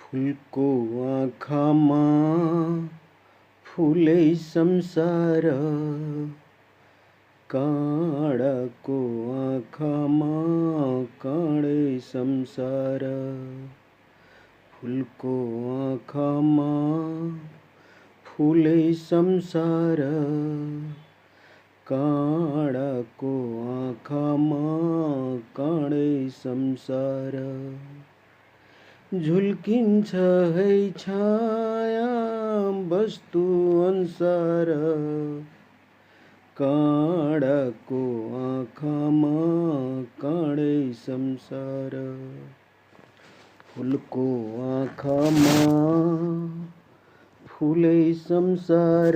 फुलको आँखामा फुलै संसार, काँडाको आँखामा काँडै संसार। फुलको आँखामा फुलै संसार, काँडाको आँखामा काँडै संसार। झुल्किन्छ है छाया वस्तु अनुसार, काँडाको आँखामा काँडै संसार। फुलको आँखामा फुलै संसार,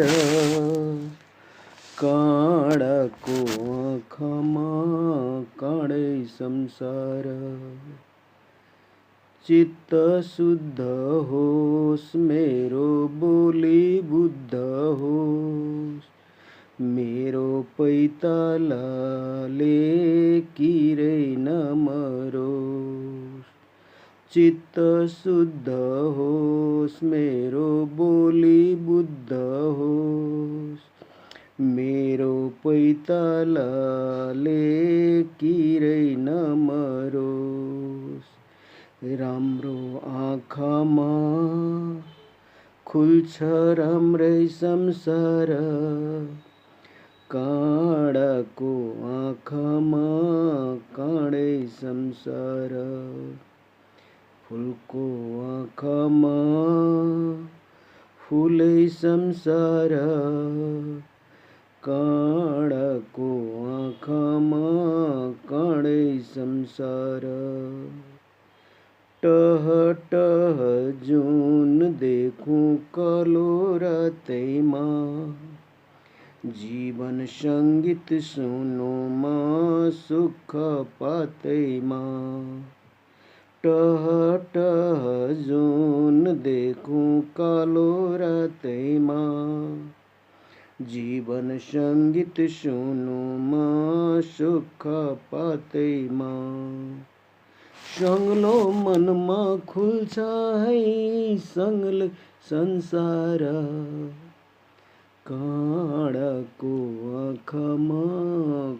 काँडाको आँखामा काँडै संसार। चित्त शुद्ध होस् मेरो बोली बुद्ध होस्, मेरो पैतालाले किरै नमरोस्। चित्त शुद्ध होस् मेरो बोली बुद्ध होस्, मेरो पैतालाले किरै नमरोस्। राम्रो आँखामा खुल्छ राम्रै संसार, काँडाको आँखामा काँडै संसार। फुलको आँखामा फुलै संसार, काँडाको आँखामा काँडै संसार। टह टह जुन देखूं कालो रातैमा, जीवन सङ्गीत सुनौमा सुख पातैमा। टह टह जुन देखूं कालो रातैमा, जीवन सङ्गीत सुनौमा सुख पातैमा। सङ्लो मनमा खुल्छ है सङ्गले संसार, काँडाको आँखामा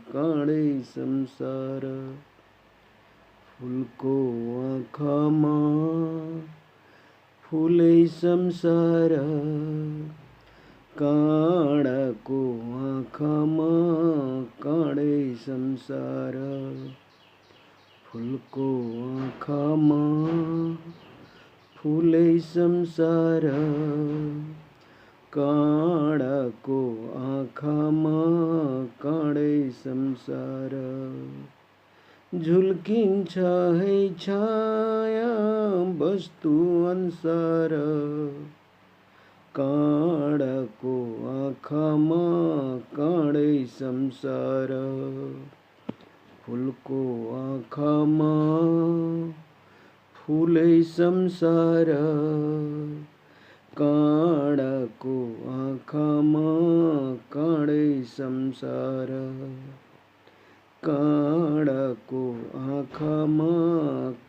काँडै संसार। फुलको आँखामा फुलै संसार, काँडाको आँखामा काँडै संसार। फुलको आँखामा फुलै संसार, काँडाको आँखामा काँडै संसार। झुल्किन्छ है छाया वस्तु अनुसार, काँडाको आँखामा काँडै संसार। फुलको आँखामा फुलै संसार, काँडाको आँखामा काँडै संसार। काँडाको आँखामा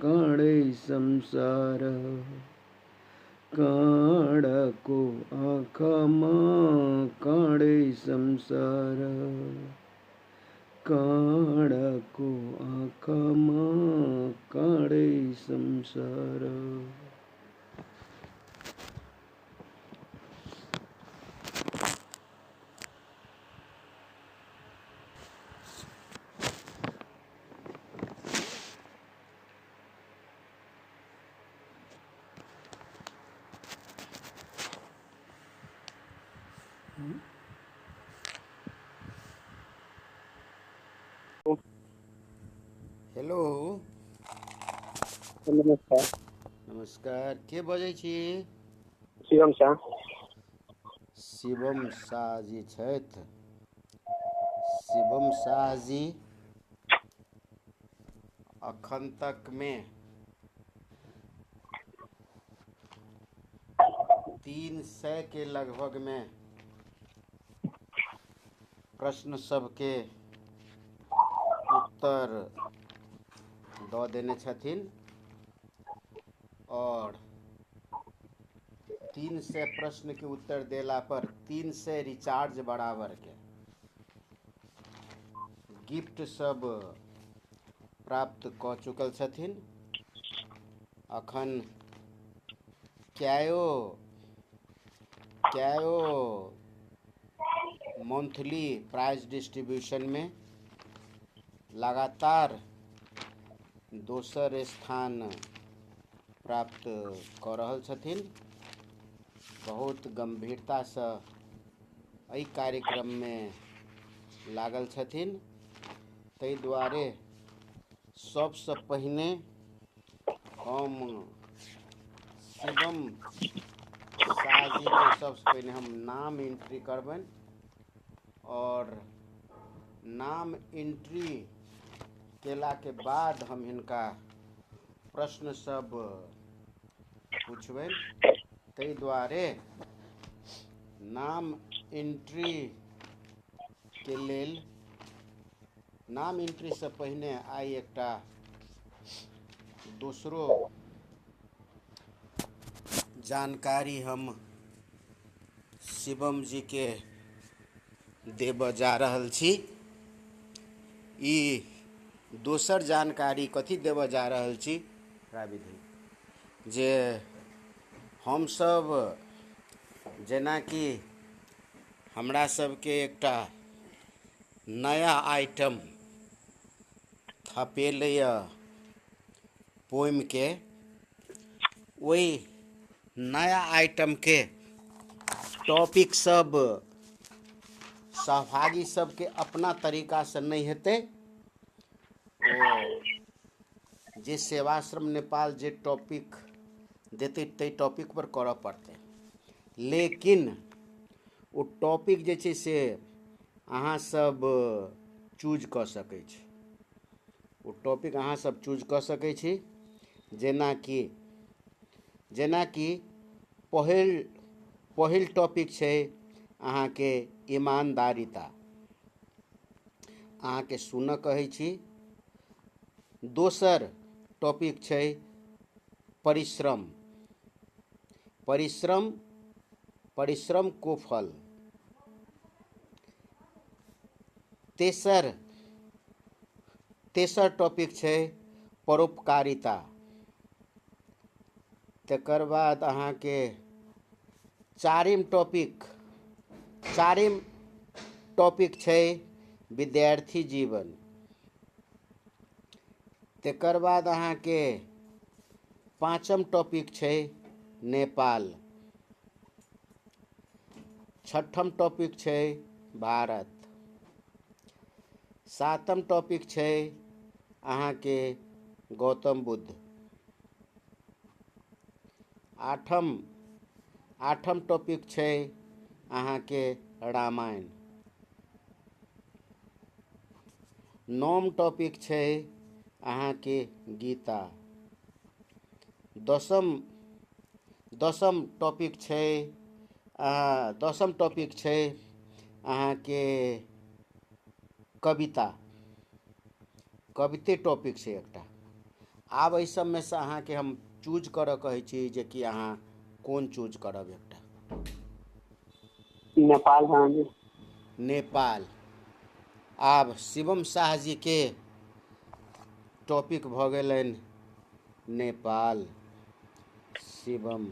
काँडै संसार, काँडाको आँखामा काँडै संसार। काँडाको आँखामा काँडै संसार। हेलो, नमस्कार। नमस्कार। के बजै छी? शिवम शाह। शिवम शाहजी छथि। शिवम शाहजी अखन तक में 300 के लगभग में प्रश्न सबके उत्तर दऽ देने छथिन और 300 प्रश्न के उत्तर देला पर 300 रिचार्ज बराबर के गिफ्ट सब प्राप्त क चुकल छथिन। अखन क्यायो मंथली प्राइज डिस्ट्रीब्यूशन में लगातार दोसर स्थान प्राप्त कऽ रहल छथिन। बहुत गंभीरतासँ एहि कार्यक्रममे लागल छथिन। ताहि दुआरे सबसँ पहिने हम शिवम शाह जी के सबसे पहले हम नाम एंट्री करबनि और नाम एंट्री केला के बाद हम हिनका प्रश्न सब पूछबनि। ताहि दुआरे नाम एंट्री के लेल नाम एंट्री से पहिने आइ एकटा दोसरो जानकारी हम शिवम जी के देबऽ जा रहल छी। ई दोसर जानकारी कथी देबऽ जा रहल छी राविधि जे हम सब जेनाकि हमरा सबके एकटा नया आइटम थपेलैए पोइम के, ओहि नया आइटम के टॉपिक सब सहभागी सबके अपना तरीका से नहीं हेतै। ओ जे सेवाश्रम नेपाल जे टॉपिक देते ते टॉपिक पर करऽ पड़तै, लेकिन ओ टॉपिक जे छै से अहाँ सब चूज कऽ सकै छी। ओ टॉपिक अहाँ सब चूज कऽ सकै छी। जेनाकि पहिल टॉपिक छै अहाँके ईमानदारिता, अहाँके सुनऽ कहै छी। दोसर टॉपिक छै परिश्रम को फल। तेसर टॉपिक छै परोपकारिता। तकर बाद अहाँके चारिम टॉपिक छै विद्यार्थी जीवन। तकर बाद अहाँके पाँचम टॉपिक छै नेपाल। छठम टॉपिक छै भारत। सातम टॉपिक छै अहाँके गौतम बुद्ध। आठम टॉपिक छै अहाँके रामायण। नौम टॉपिक छै अहाँके गीता। दसम टॉपिक छै अहाँके कविते टॉपिक छै एकटा। आब एहि सबमे से अहाँके हम चूज करऽ कहै छी जे कि अहाँ कोन चूज करब। एकटा नेपाल। हाँ जी, नेपाल। आब शिवम शाह जी के टॉपिक भऽ गेलनि नेपाल। शिवम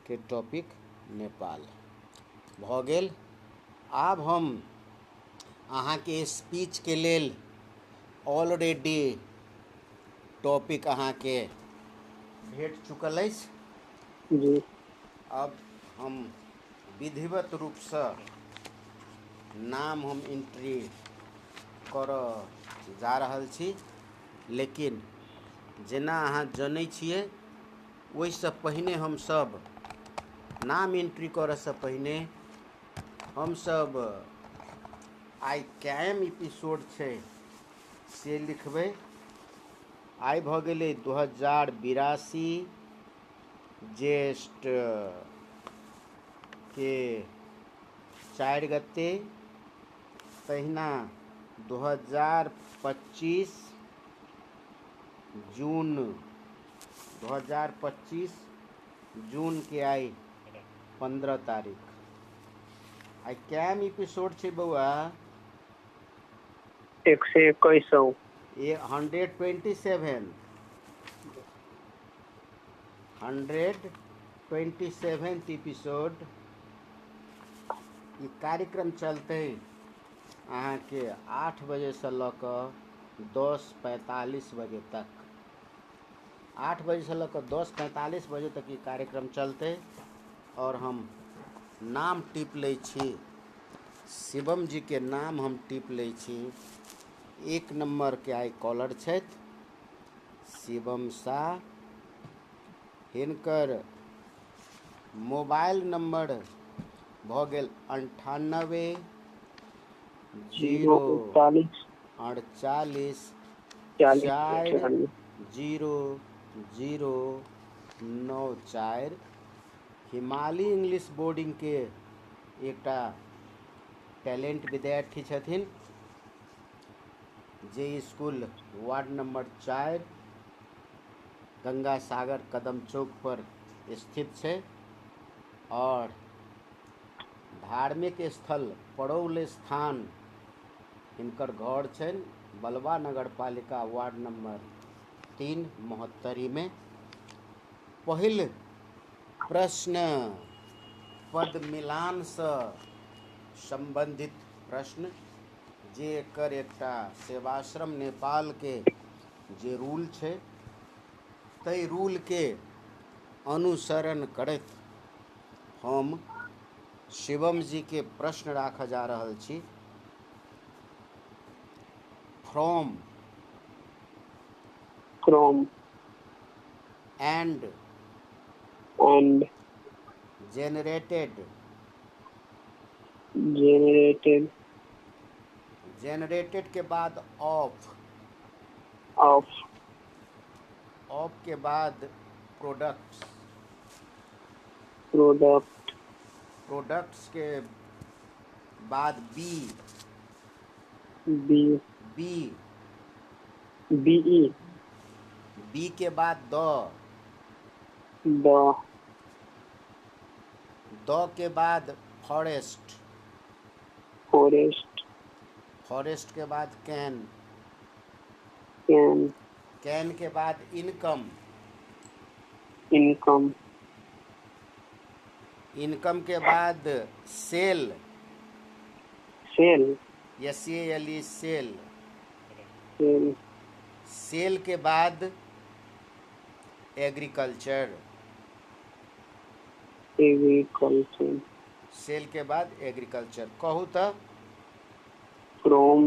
के टॉपिक नेपाल भऽ गेल। आब हम अहाँके स्पीच के लेल ऑलरेडी टॉपिक अहाँके भेट चुकल अछि। जी, अब हम विधिवत रूपसँ नाम हम एंट्री करऽ जा रहल छी। लेकिन जेना अहाँ जनै छियै, ओहिसँ पहिने हमसब नाम एंट्री करऽसँ पहिने हमसब आइ कैम एपिसोड छै से लिखबै। आइ भऽ गेलै 2082 ज्येष्ठ के 4 गते। तहिना 2025 जून जून के आई 15 तारीख। आई कैम एपिसोड छे बउआ? 121। ये 127 127 एपिसोड। ये कार्यक्रम चलते अहाँ के 8 बजे से लऽ कऽ 10:45 बजे तक। 8 बजे से लेकर 10:45 बजे तक ये कार्यक्रम चलते। और हम नाम टिप लै छी, शिवम जी के नाम हम टिप लै छी। 1 नंबर के आइ कॉलर छथि शिवम शाह। हिनकर मोबाइल नंबर भऽ गेल 98 0 041 48 40 4 98। 0 0 9 4। हिमालय इंग्लिश बोर्डिंग के एकटा टैलेंट विद्यार्थी छथिन जे school ward number 4 Ganga Sagar कदम चौक पर स्थित छै। और धार्मिक स्थल पड़ौल स्थान हिनकर घर छनि, बलवा नगर पालिका वार्ड नंबर 3 महोत्तरी में। पहिल प्रश्न पद मिलान से संबंधित प्रश्न, जे एकर एकटा सेवाश्रम नेपाल के जे रूल छै ताहि रूल के अनुसरण करैत हम शिवम जी के प्रश्न राखऽ जा रहल छी। From and and generated. Generated के बाद ऑफ। of ऑफ के बाद प्रोडक्ट्स। product प्रोडक्ट्स के बाद be. B be BE be के बाद द। द के बाद फॉरेस्ट। forest फॉरेस्ट के बाद कैन। can कैन के बाद इनकम। income इनकम के बाद sell. sell SALE sale. sell sell के बाद एग्रीकल्चर। agriculture सेल के बाद एग्रीकल्चर। कहू तो from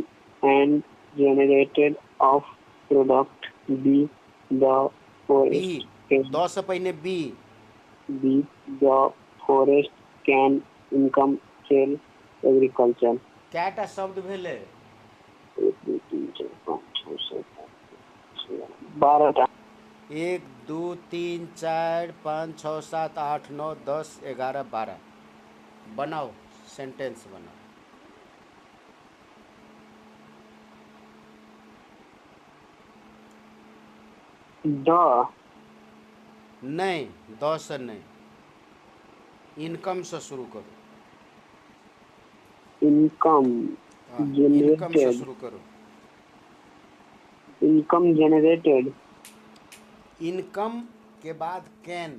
and generated of product B the B. forest can the से पहिने B. B the forest can income sell agriculture। कैटा शब्द भेले? 1 2 3 4 5 6 7 8 9 12 1 2 3 4 5 6 7 8 9 10 11 12। बनाओ, सेंटेंस बनाओ। the नहीं, द से नहीं, इनकम से शुरू करो। income हाँ, इनकम से generated शुरू करो। income generated इनकम के बाद can.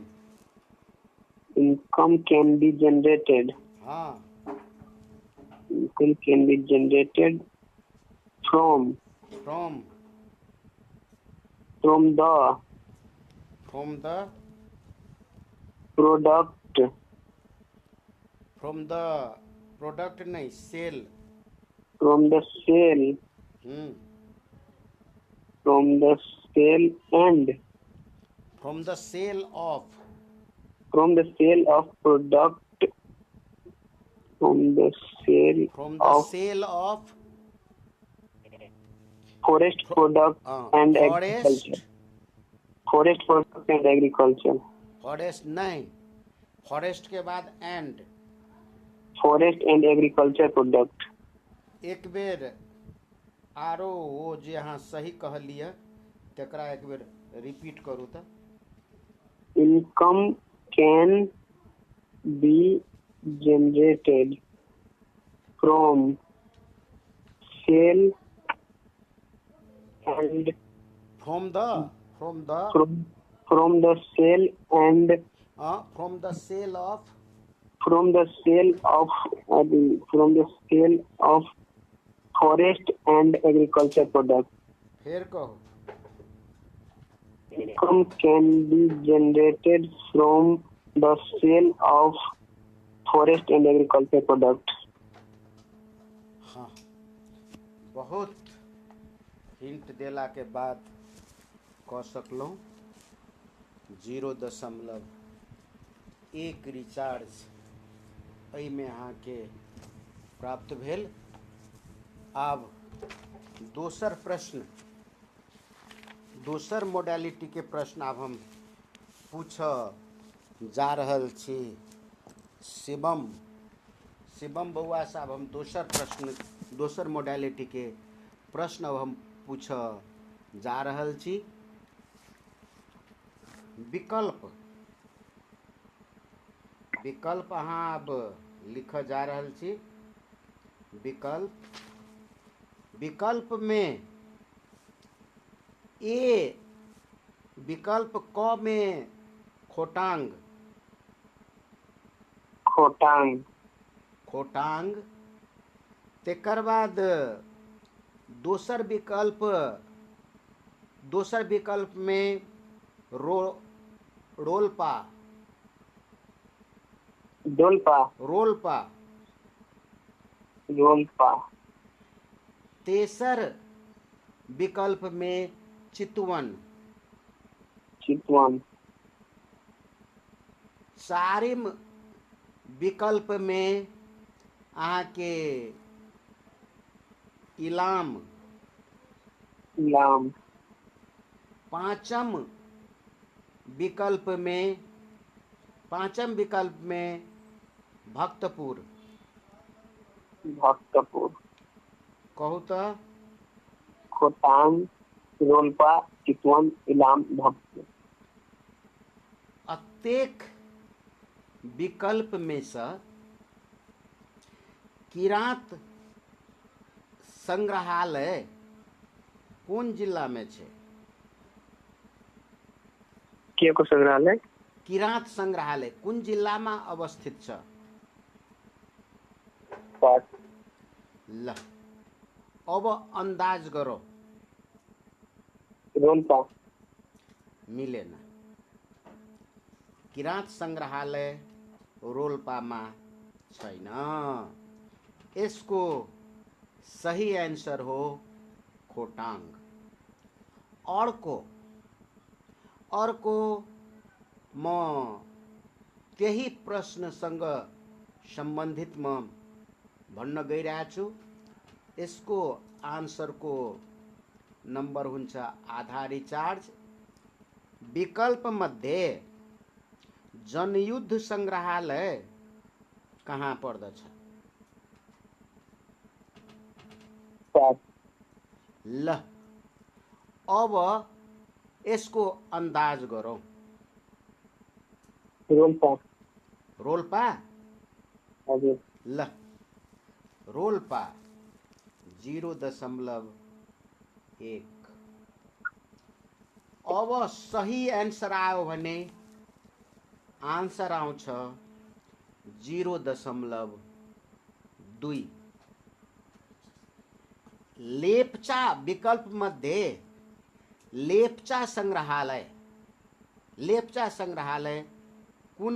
income can be generated हाँ, income can be generated from from the from the product from the product नहीं, sale. from the sale from the sale and from the sale of. from the sale of product from the sale from the of sale of forest product and forest. agriculture forest product and agriculture forest नहीं, forest के बाद and. forest and agriculture product एक बेर आरो वो जे अहाँ सही कहलिए तकरा एक बेर रिपीट करू तो। income can be generated from cell and from the from the from the cell and from the cell of from the cell of from the cell of forest and agriculture product. फिर कहो Income can be generated from the sale of forest and agriculture product. हाँ बहुत hint देला के बाद कह सकलहुँ 0.1 recharge एहिमे अहाँके प्राप्त भेल। आब दोसर प्रश्न, दोसर मोडालिटी के प्रश्न आब हम पूछ जा रहल छी शिवम बउआ साहब। हम दोसर प्रश्न, दोसर मोडालिटी के प्रश्न अब हम पूछ जा रहल छी। विकल्प अहाँ अब लिख जा रहल छी। विकल्प में ए विकल्प क में खोटांग तेकर बाद दोसर विकल्प में रोलपा तेसर विकल्प में चितवन। चारिम विकल्प में आके इलाम। पांचम विकल्प में भक्तपुर। कहू तो खोटांग, रोलपा, चितवन, इलाम, भक्तपुर। अतेक विकल्प में से किरात संग्रहालय कौन जिला में छे? को संग्रहालय? किरात संग्रहालय कौन जिला में अवस्थित छ? ल अब अंदाज करो। रोलपा। मिले ना। किरात संग्रहालय रोलपा में छैन। इसको सही आंसर हो खोटांग। अर्को म त्यही प्रश्नसँग सम्बन्धित म भन्न गइरहेको छु। यसको आन्सरको नम्बर हुन्छ आधा रिचार्ज। विकल्प मध्ये जनयुद्ध संग्रहालय कहाँ पर्दछ? ल अब यसको अंदाज गरौँ। रोलपा? हजुर। ल रोलपा 0.1। अब सही आंसर आयो भने आंसर आउँछ 0.2। लेप्चा विकल्प मध्ये लेप्चा संग्रहालय कुन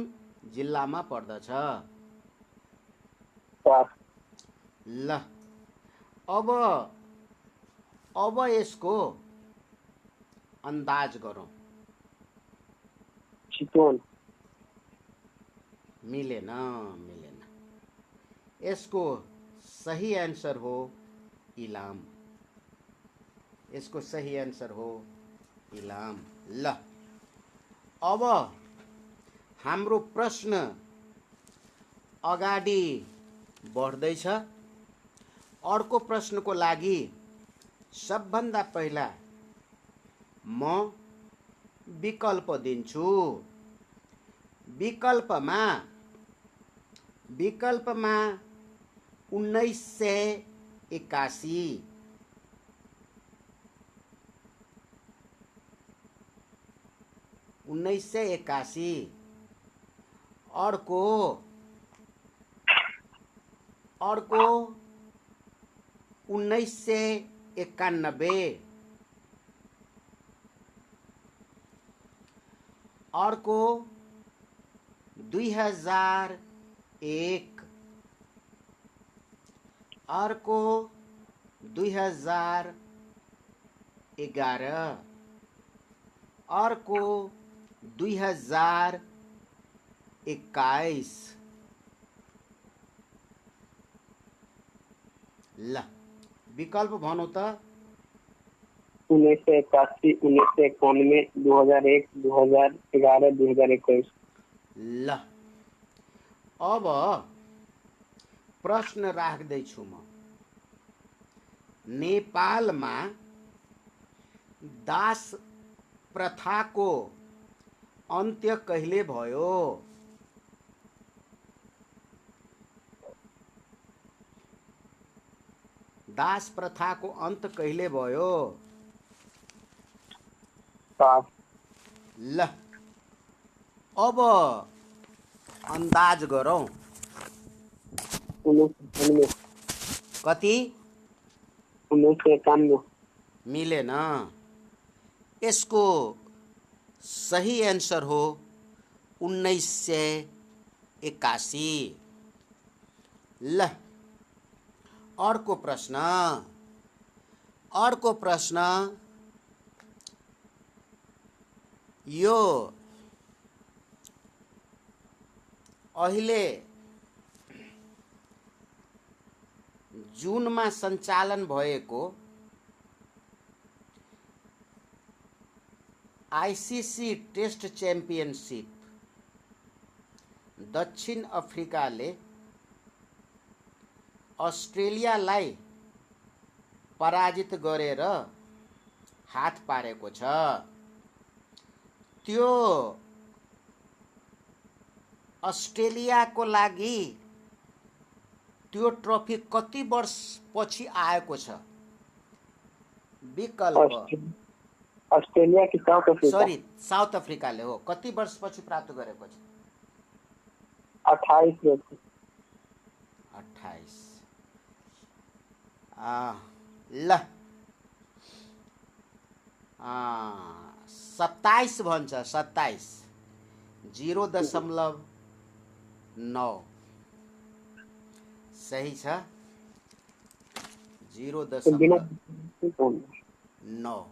जिल्लामा पर्दछ? ल अब यसको अंदाज गरौँ। चितवन। मिलेन। यसको सही आंसर हो इलाम। ल अब हाम्रो प्रश्न अगाडि बढ्दैछ। अर्को प्रश्नको लागि सबभन्दा पहिला म विकल्प दिन्छु। विकल्पमा 1981 1981 अर्को 1991 अर्को 2001 अर्को 2011 अर्को 2021 ल विकल्प भनौ त 1981, 1991, 2001, 2011, 2021। ल अब प्रश्न राख्दैछु म। नेपालमा दास प्रथाको अन्त्य कहिले भयो? दास प्रथाको अन्त कहिले भयो? ल अब अन्दाज गरौँ। 1991। कति? 1991। मिलेन। यसको सही आंसर हो 1981। ल अर्को प्रश्न यो अहिले जुनमा सञ्चालन भएको आईसीसी टेस्ट च्याम्पियनशिप दक्षिण अफ्रिकाले अस्ट्रेलियालाई पराजित गरेर हात पारेको छ। त्यो अस्ट्रेलियाको लागि त्यो ट्रफी कति वर्षपछि आएको छ? विकल्प अस्ट्रेलिया कि साउथ अफ्रीका? सरी, साउथ अफ्रिकाले हो। कति वर्षपछि प्राप्त गरेको छ? 28 वर्ष। 28। ल 27 भन्छ। 27 0.9 सही छ। 0.9।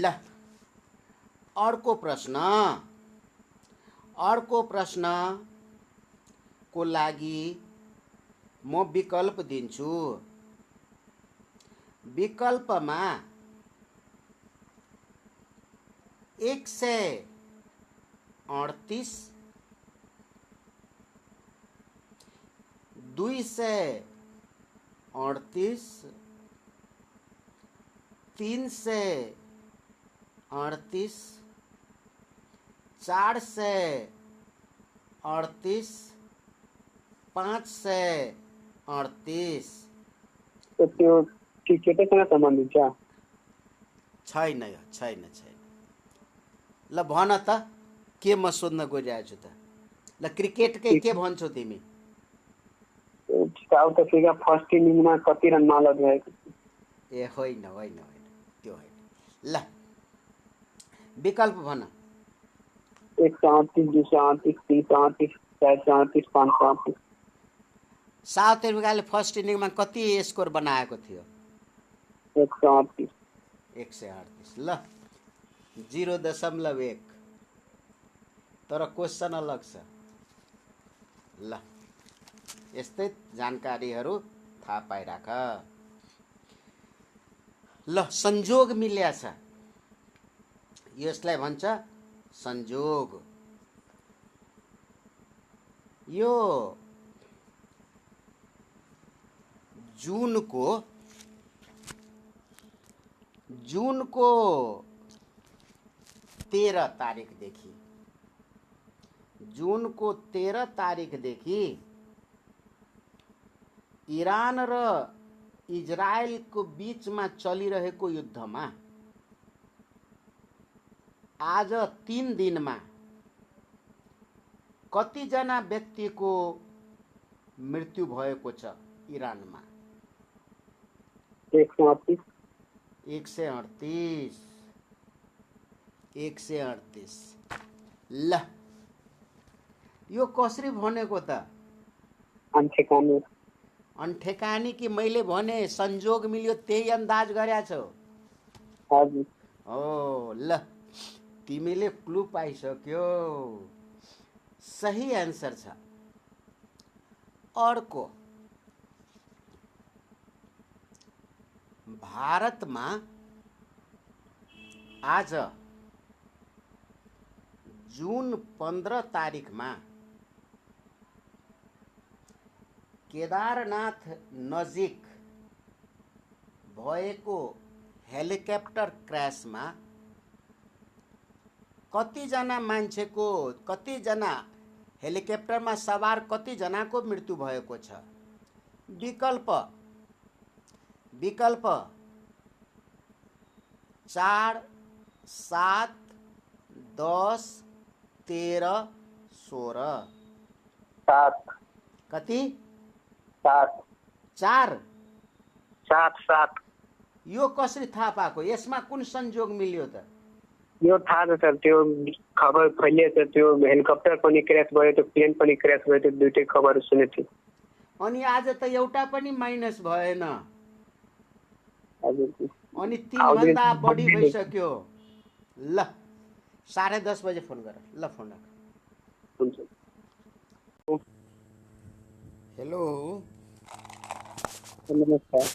ल अर्को प्रश्न को लागि म विकल्प दिन्छु। विकल्पमा 138, 238, 338, 438, 538। तो त्यो क्रिकेटसँग सम्बन्धित छ? छैन। ल भन त, के म सोध्न गइरहेको छु त? ल क्रिकेटकै के भन्छौ तिमी? साउथ अफ्रिका फर्स्ट इनिङमा कति रनमा अलग भएको? ए होइन, त्यो होइन। ल विकल्प भन। 138, 238, 338, 438, 538। साउथ अफ्रिकाले फर्स्ट इनिङमा कति स्कोर बनाएको थियो? 138। 138। ल 0.1। तर क्वेसन अलग छ। ल यस्तै जानकारीहरू थाहा पाइराख। ल संयोग मिल्या छ। यसलाई भन्छ संयोग। यो जुनको 13 तारिकदेखि जूनको 13 तारिकदेखि इरान र इजरायलको बीचमा चलिरहेको युद्धमा आज 3 दिनमा कतिजना व्यक्तिको मृत्यु भएको छ इरानमा? 138। 138। 138। ल यो कसरी भनेको त? अनठेकानी। अनठेकानी कि मैले भने संजोग मिल्यो त्यही अन्दाज गरेका छौ? हजुर। ओ ल, तिमीले क्लू पाइसक्यो। सही आन्सर छ। अर्को, भारतमा आज जून 15 तारिकमा केदारनाथ नजिक भएको हेलिकप्टर क्र्यासमा कतिजना मान्छेको, कतिजना हेलिकप्टरमा सवार कतिजनाको मृत्यु भएको छ? विकल्प 4, 7, 10, 13, 16। 7। कति? 7। 4। 7। यो कसरी थाहा पाएको? यसमा कुन संजोग मिल्यो त? यो थाहा छ सर, त्यो खबर फैलिएको छ, त्यो हेलिकप्टर पनि क्र्यास भयो, त्यो प्लेन पनि क्र्यास भयो, त्यो दुईटै खबर सुनेको थिएँ। अनि आज त एउटा पनि माइनस भएन। हजुर। अनि 3 भन्दा बढी भइसक्यो। ल 10:30 बजे फोन गर। ल फोन राख। हुन्छ। हेलो, नमस्कार।